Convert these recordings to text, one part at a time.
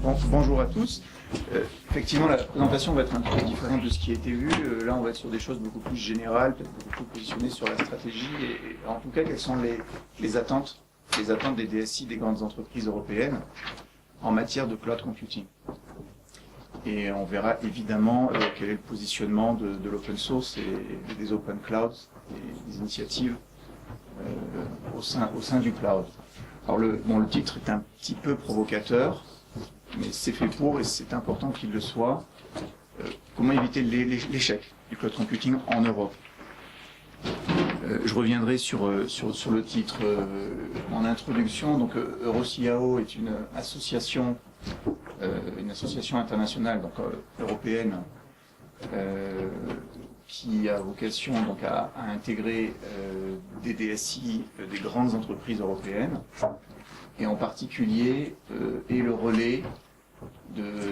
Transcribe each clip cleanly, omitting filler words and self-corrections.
Bonjour à tous. Effectivement, la présentation va être un peu différente de ce qui a été vu. Là, on va être sur des choses beaucoup plus générales, peut-être beaucoup plus positionnées sur la stratégie. Et en tout cas, quelles sont les attentes des DSI des grandes entreprises européennes en matière de cloud computing. Et on verra évidemment quel est le positionnement de l'open source et des open clouds, des initiatives au sein du cloud. Alors le titre est un petit peu provocateur, mais c'est fait pour et c'est important qu'il le soit. Comment éviter l'échec du cloud computing en Europe? Je reviendrai sur le titre en introduction. Donc EuroCIAO est une association internationale, donc européenne, qui a vocation donc à intégrer des DSI des grandes entreprises européennes, et en particulier est le relais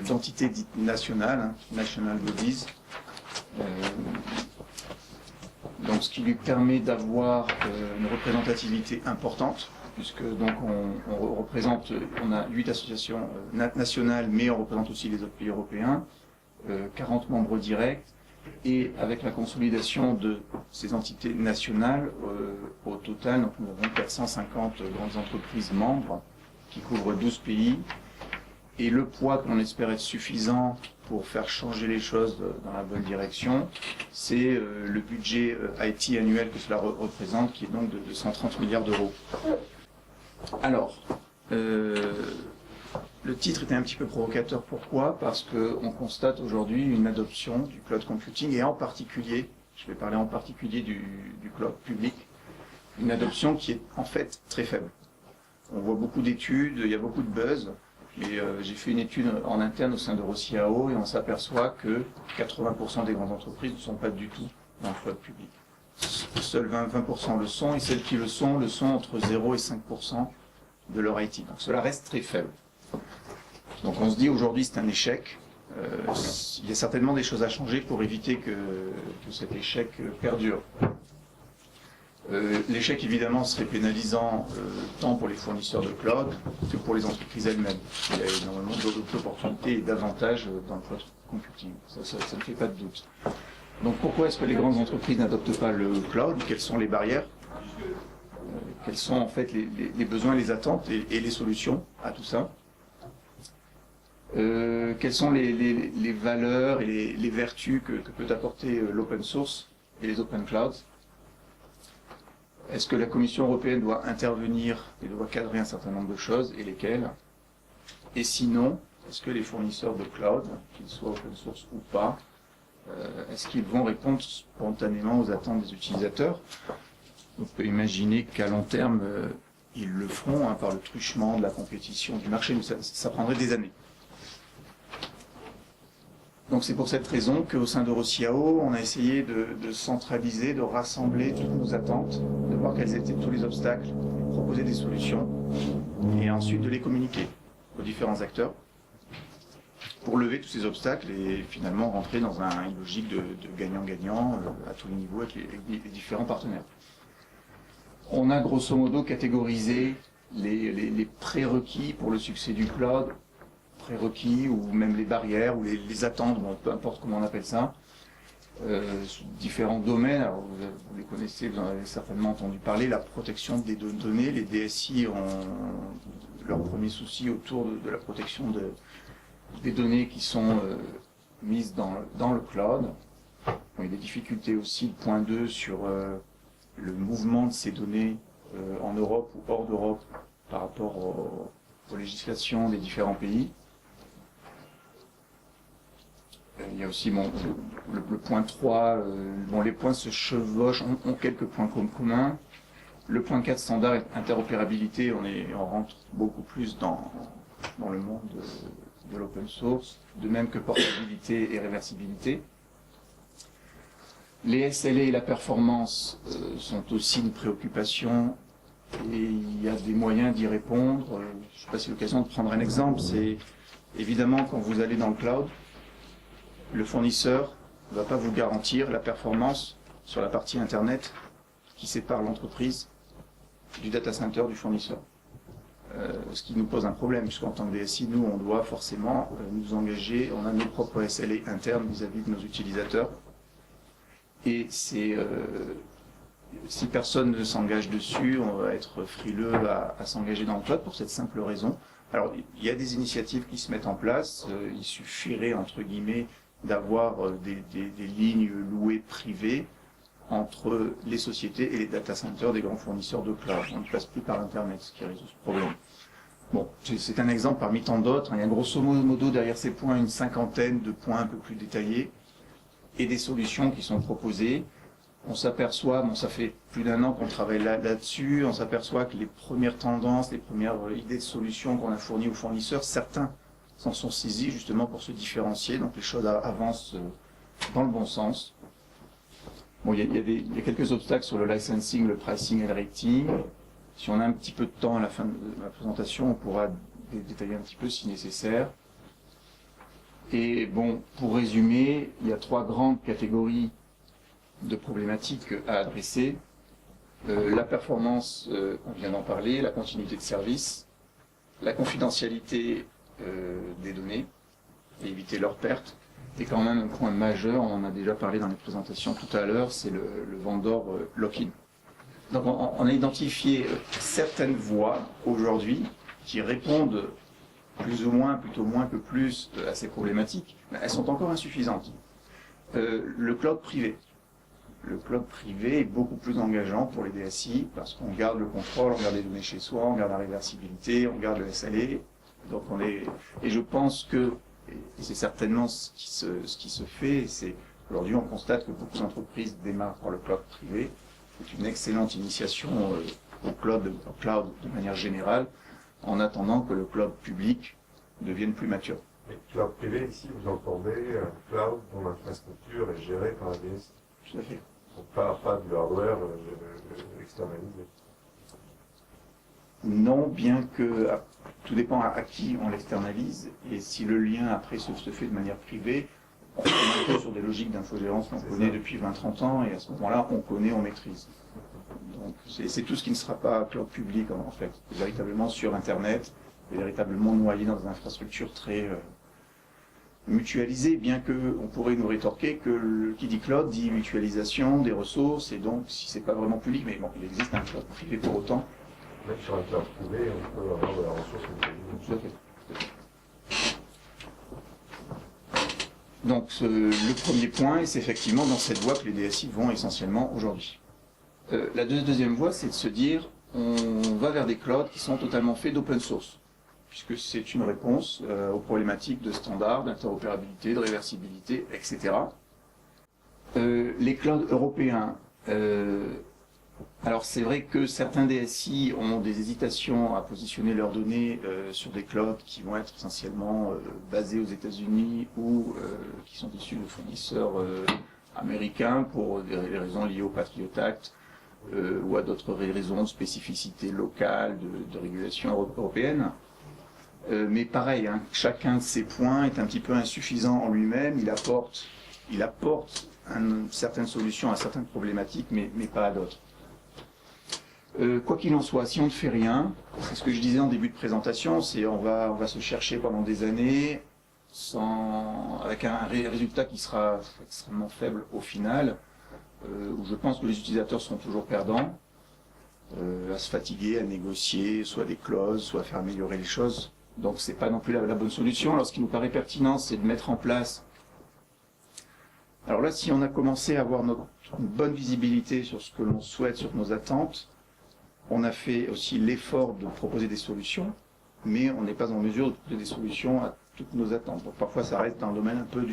d'entités dites nationales, national bodies, donc ce qui lui permet d'avoir une représentativité importante, puisque donc on a 8 associations nationales, mais on représente aussi les autres pays européens, 40 membres directs, et avec la consolidation de ces entités nationales, au total, donc nous avons 450 grandes entreprises membres qui couvrent 12 pays, et le poids qu'on espère être suffisant pour faire changer les choses dans la bonne direction, c'est le budget IT annuel que cela représente, qui est donc de 130 milliards d'euros. Alors, le titre était un petit peu provocateur. Pourquoi? Parce qu'on constate aujourd'hui une adoption du cloud computing, et en particulier, je vais parler en particulier du cloud public, une adoption qui est en fait très faible. On voit beaucoup d'études, il y a beaucoup de buzz, et j'ai fait une étude en interne au sein d'EuroCIAO, et on s'aperçoit que 80% des grandes entreprises ne sont pas du tout dans le cloud public. Seuls 20% le sont, et celles qui le sont entre 0 et 5% de leur IT. Donc cela reste très faible. Donc on se dit aujourd'hui c'est un échec. Il y a certainement des choses à changer pour éviter que cet échec perdure. L'échec évidemment serait pénalisant tant pour les fournisseurs de cloud que pour les entreprises elles-mêmes. Il y a énormément d'opportunités et d'avantages dans le cloud computing. Ça ne fait pas de doute. Donc pourquoi est-ce que les grandes entreprises n'adoptent pas le cloud? Quelles sont les barrières? Quels sont en fait les besoins, les attentes et les solutions à tout ça? Quelles sont les valeurs et les vertus que peut apporter l'open source et les open clouds? Est-ce que la Commission européenne doit intervenir et doit cadrer un certain nombre de choses, et lesquelles? Et sinon, est-ce que les fournisseurs de cloud, qu'ils soient open source ou pas, est-ce qu'ils vont répondre spontanément aux attentes des utilisateurs? On peut imaginer qu'à long terme, ils le feront par le truchement de la compétition du marché, mais ça prendrait des années. Donc c'est pour cette raison qu'au sein d'EuroCIAO, on a essayé de centraliser, de rassembler toutes nos attentes, de voir quels étaient tous les obstacles, de proposer des solutions, et ensuite de les communiquer aux différents acteurs pour lever tous ces obstacles et finalement rentrer dans une logique de gagnant-gagnant à tous les niveaux avec les différents partenaires. On a grosso modo catégorisé les prérequis pour le succès du cloud, prérequis ou même les barrières ou les attentes, bon, peu importe comment on appelle ça, sous différents domaines. Alors, vous les connaissez, vous en avez certainement entendu parler, la protection des données. Les DSI ont leur premier souci autour de la protection des données qui sont mises dans le cloud. Bon, il y a des difficultés aussi, le point 2, sur le mouvement de ces données en Europe ou hors d'Europe par rapport aux législations des différents pays. Il y a aussi le point 3, les points se chevauchent, ont quelques points communs. Le point 4, standard et interopérabilité, on rentre beaucoup plus dans le monde de l'open source, de même que portabilité et réversibilité. Les SLA et la performance sont aussi une préoccupation, et il y a des moyens d'y répondre. Je ne sais pas si c'est l'occasion de prendre un exemple. C'est évidemment quand vous allez dans le cloud, le fournisseur ne va pas vous garantir la performance sur la partie Internet qui sépare l'entreprise du data center du fournisseur. ce qui nous pose un problème, puisqu'en tant que DSI, nous, on doit forcément nous engager, on a nos propres SLA internes vis-à-vis de nos utilisateurs. Et si personne ne s'engage dessus, on va être frileux à s'engager dans le cloud pour cette simple raison. Alors, il y a des initiatives qui se mettent en place, il suffirait, entre guillemets, d'avoir des lignes louées privées entre les sociétés et les data centers des grands fournisseurs de cloud. On ne passe plus par Internet, ce qui résout ce problème. Bon, c'est un exemple parmi tant d'autres. Il y a grosso modo derrière ces points une cinquantaine de points un peu plus détaillés et des solutions qui sont proposées. On s'aperçoit, bon, ça fait plus d'un an qu'on travaille là-dessus, on s'aperçoit que les premières tendances, les premières idées de solutions qu'on a fournies aux fournisseurs, certains s'en sont saisis justement pour se différencier, donc les choses avancent dans le bon sens. Bon, il y a quelques obstacles sur le licensing, le pricing et le rating. Si on a un petit peu de temps à la fin de la présentation, on pourra détailler un petit peu si nécessaire. Et bon, pour résumer, il y a 3 grandes catégories de problématiques à adresser. La performance, on vient d'en parler, la continuité de service, la confidentialité des données, et éviter leur perte. Et quand même un point majeur, on en a déjà parlé dans les présentations tout à l'heure, c'est le vendor lock-in. Donc on a identifié certaines voies aujourd'hui qui répondent plus ou moins, plutôt moins que plus à ces problématiques, mais elles sont encore insuffisantes. Le cloud privé. Le cloud privé est beaucoup plus engageant pour les DSI parce qu'on garde le contrôle, on garde les données chez soi, on garde la réversibilité, on garde le SLA. Donc et je pense que, et c'est certainement ce qui se fait, c'est aujourd'hui on constate que beaucoup d'entreprises démarrent par le cloud privé. C'est une excellente initiation au cloud de manière générale, en attendant que le cloud public devienne plus mature. Et cloud privé, ici, vous entendez un cloud dont l'infrastructure est gérée par la DSI. Tout à fait. Donc pas du hardware externalisé. Non, bien que tout dépend à qui on l'externalise, et si le lien après se fait de manière privée, on est un peu sur des logiques d'infogérance qu'on connaît depuis 20-30 ans, et à ce moment-là, on connaît, on maîtrise. Donc c'est tout ce qui ne sera pas cloud public en fait, véritablement sur Internet, véritablement noyé dans des infrastructures très mutualisées, bien qu'on pourrait nous rétorquer que qui dit cloud dit mutualisation des ressources, et donc si c'est pas vraiment public, mais bon, il existe un cloud privé pour autant. Même sur un cloud privé, on peut avoir de la ressource mutualisée. Tout à fait. Donc le premier point, c'est effectivement dans cette voie que les DSI vont essentiellement aujourd'hui. La deuxième voie, c'est de se dire, on va vers des clouds qui sont totalement faits d'open source, puisque c'est une réponse aux problématiques de standards, d'interopérabilité, de réversibilité, etc. Les clouds européens, alors c'est vrai que certains DSI ont des hésitations à positionner leurs données sur des clouds qui vont être essentiellement basés aux États-Unis ou qui sont issus de fournisseurs américains pour des raisons liées au Patriot Act ou à d'autres raisons de spécificité locale, de régulation européenne. Mais pareil, hein, chacun de ces points est un petit peu insuffisant en lui-même, il apporte certaines solutions à certaines problématiques, mais pas à d'autres. Quoi qu'il en soit, si on ne fait rien, c'est ce que je disais en début de présentation, c'est on va se chercher pendant des années avec un résultat qui sera extrêmement faible au final, où je pense que les utilisateurs seront toujours perdants, à se fatiguer, à négocier, soit des clauses, soit à faire améliorer les choses. Donc c'est pas non plus la bonne solution. Alors ce qui nous paraît pertinent, c'est de mettre en place. Alors là, si on a commencé à avoir une bonne visibilité sur ce que l'on souhaite, sur nos attentes, on a fait aussi l'effort de proposer des solutions, mais on n'est pas en mesure de proposer des solutions à toutes nos attentes. Donc parfois ça reste dans le domaine un peu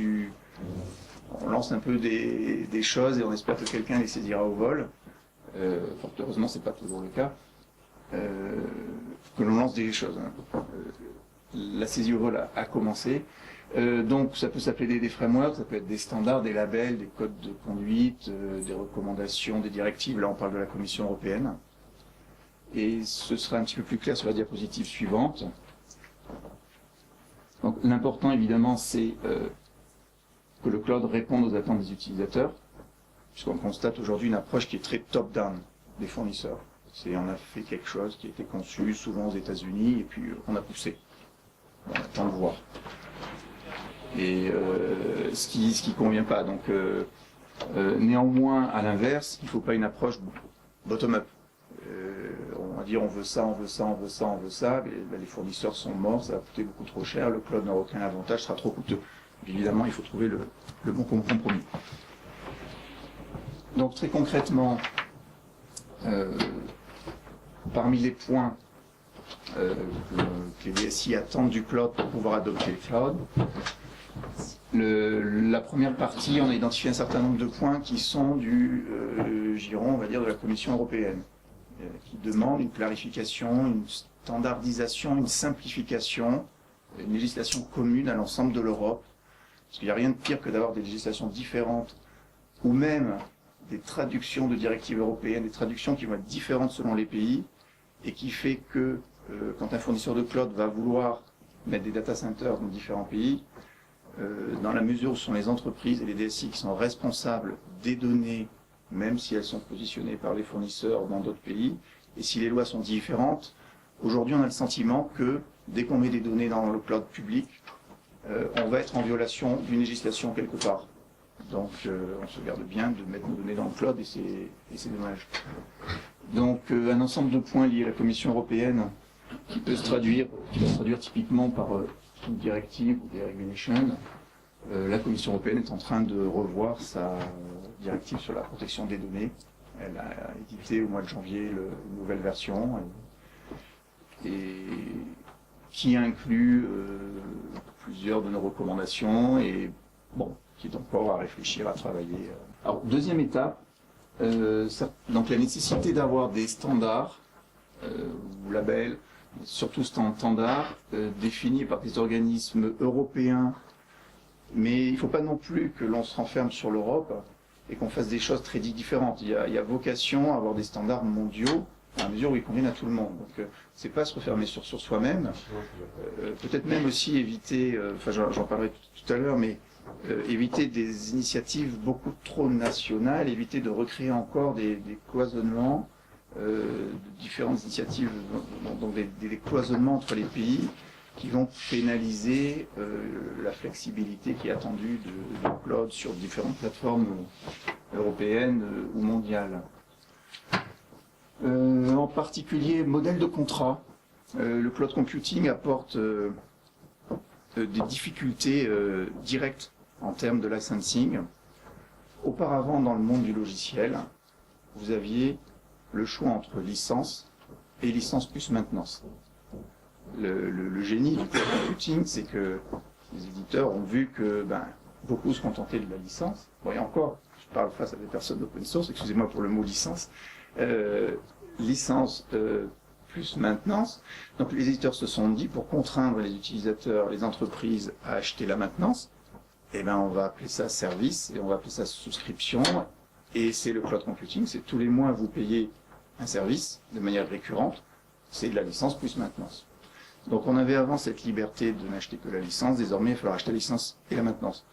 on lance un peu des choses et on espère que quelqu'un les saisira au vol. Fort heureusement, c'est pas toujours le cas. Que l'on lance des choses. Hein. La saisie au vol a commencé. Donc ça peut s'appeler des frameworks, ça peut être des standards, des labels, des codes de conduite, des recommandations, des directives. Là on parle de la Commission européenne. Et ce sera un petit peu plus clair sur la diapositive suivante. Donc l'important évidemment c'est que le cloud réponde aux attentes des utilisateurs, puisqu'on constate aujourd'hui une approche qui est très top-down des fournisseurs. On a fait quelque chose qui a été conçu souvent aux États-Unis et puis on a poussé. On attend de voir. Et ce qui convient pas. Donc néanmoins, à l'inverse, il ne faut pas une approche bottom-up. On va dire on veut ça, on veut ça, on veut ça, on veut ça, mais les fournisseurs sont morts, ça va coûter beaucoup trop cher, le cloud n'aura aucun avantage, sera trop coûteux. Évidemment, il faut trouver le bon compromis. Donc très concrètement, parmi les points que les DSI attendent du cloud pour pouvoir adopter le cloud, la première partie, on a identifié un certain nombre de points qui sont du giron, on va dire, de la Commission européenne, qui demande une clarification, une standardisation, une simplification, une législation commune à l'ensemble de l'Europe. Parce qu'il n'y a rien de pire que d'avoir des législations différentes, ou même des traductions de directives européennes, des traductions qui vont être différentes selon les pays, et qui fait que quand un fournisseur de cloud va vouloir mettre des data centers dans différents pays, dans la mesure où ce sont les entreprises et les DSI qui sont responsables des données, même si elles sont positionnées par les fournisseurs dans d'autres pays, et si les lois sont différentes, aujourd'hui on a le sentiment que dès qu'on met des données dans le cloud public, on va être en violation d'une législation quelque part. Donc on se garde bien de mettre nos données dans le cloud et c'est dommage. Donc un ensemble de points liés à la Commission européenne qui va se traduire typiquement par une directive ou des regulations. La Commission européenne est en train de revoir sa directive sur la protection des données. Elle a édité au mois de janvier une nouvelle version et qui inclut plusieurs de nos recommandations et bon, qui est encore à réfléchir, à travailler. Alors, deuxième étape, donc la nécessité d'avoir des standards ou labels, surtout standards, définis par des organismes européens, mais il ne faut pas non plus que l'on se renferme sur l'Europe et qu'on fasse des choses très différentes. Il y a vocation à avoir des standards mondiaux à mesure où ils conviennent à tout le monde. Donc c'est pas se refermer sur soi-même, peut-être même aussi éviter, enfin j'en parlerai tout à l'heure, mais éviter des initiatives beaucoup trop nationales, éviter de recréer encore des cloisonnements, de différentes initiatives, donc des cloisonnements entre les pays qui vont pénaliser la flexibilité qui est attendue de cloud sur différentes plateformes européennes ou mondiales. En particulier, modèle de contrat. Le cloud computing apporte des difficultés directes en termes de licensing. Auparavant, dans le monde du logiciel, vous aviez le choix entre licence et licence plus maintenance. Le génie du cloud computing, c'est que les éditeurs ont vu que beaucoup se contentaient de la licence. Bon, et encore, je parle face à des personnes d'open source, excusez-moi pour le mot licence. Licence plus maintenance. Donc les éditeurs se sont dit, pour contraindre les utilisateurs, les entreprises à acheter la maintenance, eh ben on va appeler ça service et on va appeler ça souscription. Et c'est le cloud computing, c'est tous les mois vous payez un service de manière récurrente, c'est de la licence plus maintenance. Donc on avait avant cette liberté de n'acheter que la licence, désormais il va falloir acheter la licence et la maintenance.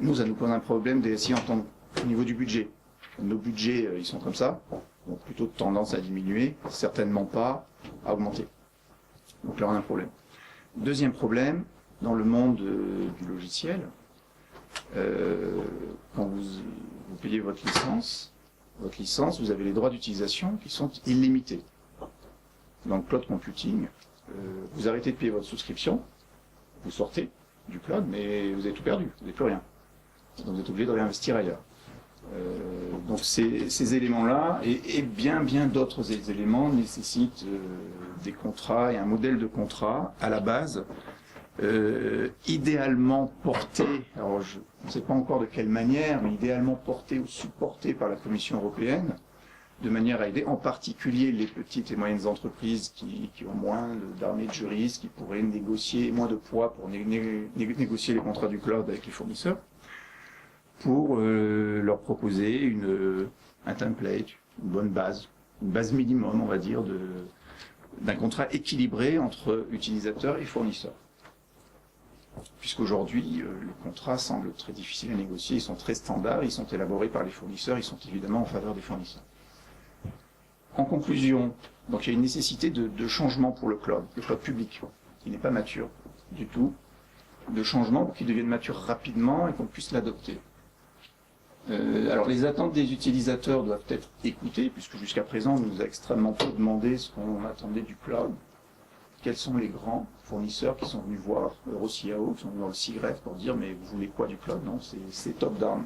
Nous, ça nous pose un problème DSI au niveau du budget. Nos budgets, ils sont comme ça, donc plutôt tendance à diminuer, certainement pas à augmenter. Donc là, on a un problème. Deuxième problème, dans le monde du logiciel, quand vous payez votre licence, vous avez les droits d'utilisation qui sont illimités. Dans le cloud computing, vous arrêtez de payer votre souscription, vous sortez du cloud, mais vous avez tout perdu, vous n'avez plus rien. Donc vous êtes obligé de réinvestir ailleurs. Donc ces éléments-là et bien d'autres éléments nécessitent des contrats et un modèle de contrat à la base idéalement porté, alors je ne sais pas encore de quelle manière, mais idéalement porté ou supporté par la Commission européenne, de manière à aider en particulier les petites et moyennes entreprises qui ont moins d'armée de juristes, qui pourraient négocier moins de poids pour négocier les contrats du cloud avec les fournisseurs, pour leur proposer un template, une bonne base, une base minimum, on va dire, d'un contrat équilibré entre utilisateurs et fournisseurs. Puisqu'aujourd'hui, les contrats semblent très difficiles à négocier, ils sont très standards, ils sont élaborés par les fournisseurs, ils sont évidemment en faveur des fournisseurs. En conclusion, donc il y a une nécessité de changement pour le cloud public, qui n'est pas mature du tout, de changement pour qu'il devienne mature rapidement et qu'on puisse l'adopter. Alors les attentes des utilisateurs doivent être écoutées, puisque jusqu'à présent on nous a extrêmement peu demandé ce qu'on attendait du cloud. Quels sont les grands fournisseurs qui sont venus voir EuroCIAO, qui sont venus dans le SIGREF pour dire mais vous voulez quoi du cloud? Non, c'est top-down.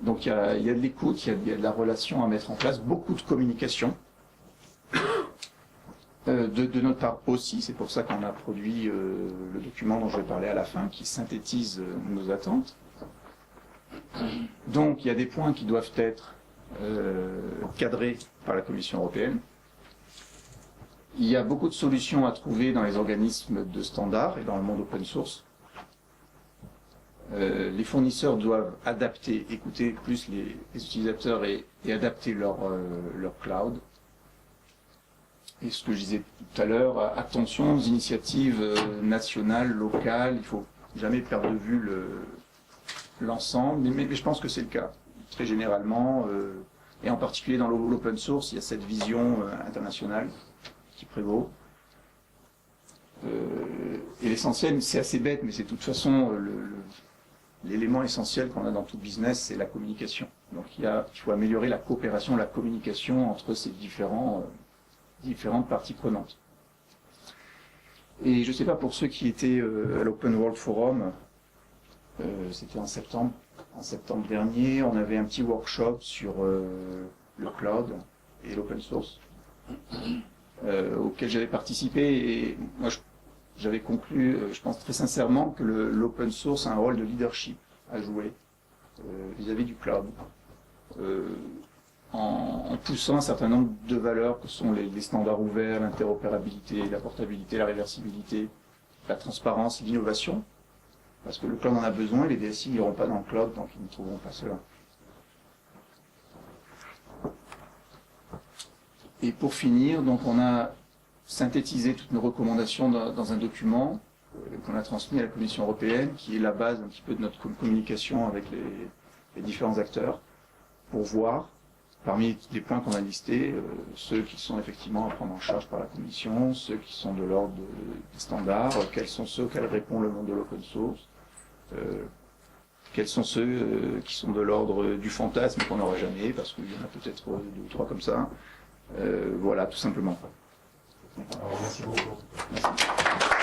Donc il y a de l'écoute, il y a de la relation à mettre en place, beaucoup de communication. De notre part aussi, c'est pour ça qu'on a produit le document dont je vais parler à la fin, qui synthétise nos attentes. Donc il y a des points qui doivent être cadrés par la Commission européenne. Il y a beaucoup de solutions à trouver dans les organismes de standards et dans le monde open source. Les fournisseurs doivent adapter, écouter plus les utilisateurs et adapter leur cloud. Et ce que je disais tout à l'heure, attention aux initiatives nationales, locales, il ne faut jamais perdre de vue l'ensemble, mais je pense que c'est le cas, très généralement, et en particulier dans l'open source, il y a cette vision internationale qui prévaut. Et l'essentiel, c'est assez bête, mais c'est de toute façon l'élément essentiel qu'on a dans tout business, c'est la communication. Donc il faut améliorer la coopération, la communication entre ces différentes parties prenantes. Et je ne sais pas pour ceux qui étaient à l'Open World Forum, c'était en septembre dernier, on avait un petit workshop sur le cloud et l'open source, auquel j'avais participé, et moi j'avais conclu, je pense très sincèrement, que l'open source a un rôle de leadership à jouer vis-à-vis du cloud, en poussant un certain nombre de valeurs que sont les standards ouverts, l'interopérabilité, la portabilité, la réversibilité, la transparence, l'innovation, parce que le cloud en a besoin, et les DSI n'iront pas dans le cloud tant qu'ils ne trouveront pas cela. Et pour finir, donc on a synthétisé toutes nos recommandations dans un document qu'on a transmis à la Commission européenne, qui est la base un petit peu de notre communication avec les différents acteurs, pour voir, parmi les points qu'on a listés, ceux qui sont effectivement à prendre en charge par la Commission, ceux qui sont de l'ordre des standards, quels sont ceux auxquels répond le monde de l'open source, quels sont ceux qui sont de l'ordre du fantasme qu'on n'aura jamais, parce qu'il y en a peut-être 2 ou 3 comme ça. Voilà, tout simplement. Alors, merci beaucoup. Merci.